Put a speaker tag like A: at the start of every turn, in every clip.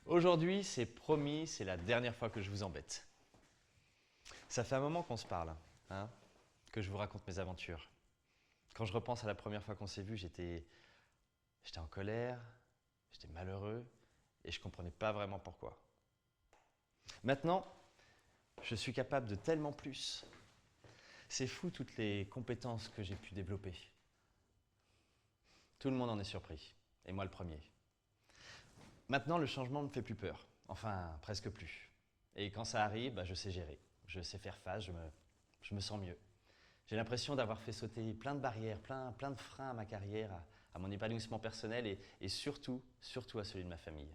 A: Aujourd'hui, c'est promis, c'est la dernière fois que je vous embête. Ça fait un moment qu'on se parle, hein, que je vous raconte mes aventures. Quand je repense à la première fois qu'on s'est vu, j'étais en colère, j'étais malheureux et je ne comprenais pas vraiment pourquoi. Maintenant, je suis capable de tellement plus. C'est fou toutes les compétences que j'ai pu développer. Tout le monde en est surpris, et moi le premier. Maintenant, le changement ne me fait plus peur. Enfin, presque plus. Et quand ça arrive, je sais gérer. Je sais faire face, je me sens mieux. J'ai l'impression d'avoir fait sauter plein de barrières, plein de freins à ma carrière, à mon épanouissement personnel et surtout à celui de ma famille.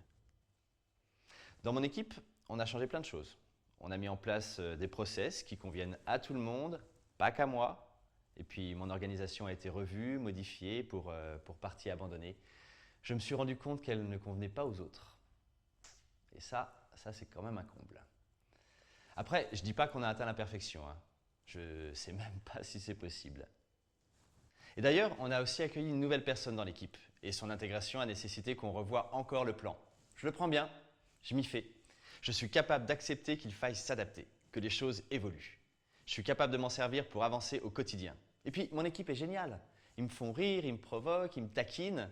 A: Dans mon équipe, on a changé plein de choses. On a mis en place des process qui conviennent à tout le monde, pas qu'à moi. Et puis mon organisation a été revue, modifiée pour partie abandonnée. Je me suis rendu compte qu'elle ne convenait pas aux autres. Et ça c'est quand même un comble. Après, je ne dis pas qu'on a atteint la perfection, hein. Je ne sais même pas si c'est possible. Et d'ailleurs, on a aussi accueilli une nouvelle personne dans l'équipe. Et son intégration a nécessité qu'on revoie encore le plan. Je le prends bien, je m'y fais. Je suis capable d'accepter qu'il faille s'adapter, que les choses évoluent. Je suis capable de m'en servir pour avancer au quotidien. Et puis, mon équipe est géniale. Ils me font rire, ils me provoquent, ils me taquinent.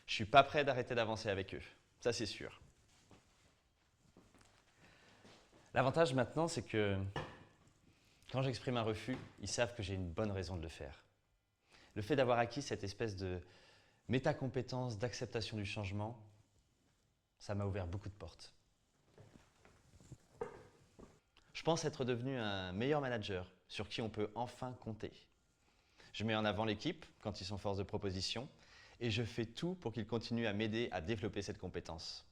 A: Je ne suis pas prêt d'arrêter d'avancer avec eux. Ça, c'est sûr. L'avantage maintenant, c'est que quand j'exprime un refus, ils savent que j'ai une bonne raison de le faire. Le fait d'avoir acquis cette espèce de métacompétence d'acceptation du changement, ça m'a ouvert beaucoup de portes. Je pense être devenu un meilleur manager sur qui on peut enfin compter. Je mets en avant l'équipe quand ils sont force de proposition et je fais tout pour qu'ils continuent à m'aider à développer cette compétence.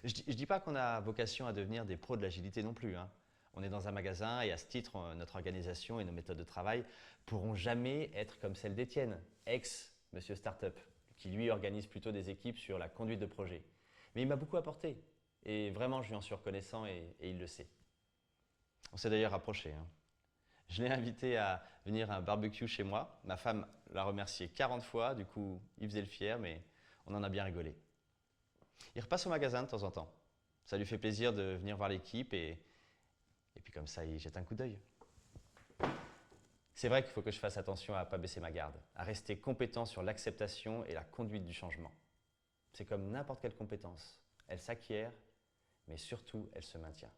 A: Je ne dis pas qu'on a vocation à devenir des pros de l'agilité non plus, hein. On est dans un magasin et à ce titre, notre organisation et nos méthodes de travail pourront jamais être comme celles d'Étienne, ex-Monsieur Startup, qui lui organise plutôt des équipes sur la conduite de projet. Mais il m'a beaucoup apporté et vraiment je lui en suis reconnaissant et il le sait. On s'est d'ailleurs rapprochés, hein. Je l'ai invité à venir à un barbecue chez moi. Ma femme l'a remercié 40 fois, du coup il faisait le fier, mais on en a bien rigolé. Il repasse au magasin de temps en temps. Ça lui fait plaisir de venir voir l'équipe et puis comme ça, il jette un coup d'œil. C'est vrai qu'il faut que je fasse attention à ne pas baisser ma garde, à rester compétent sur l'acceptation et la conduite du changement. C'est comme n'importe quelle compétence. Elle s'acquiert, mais surtout, elle se maintient.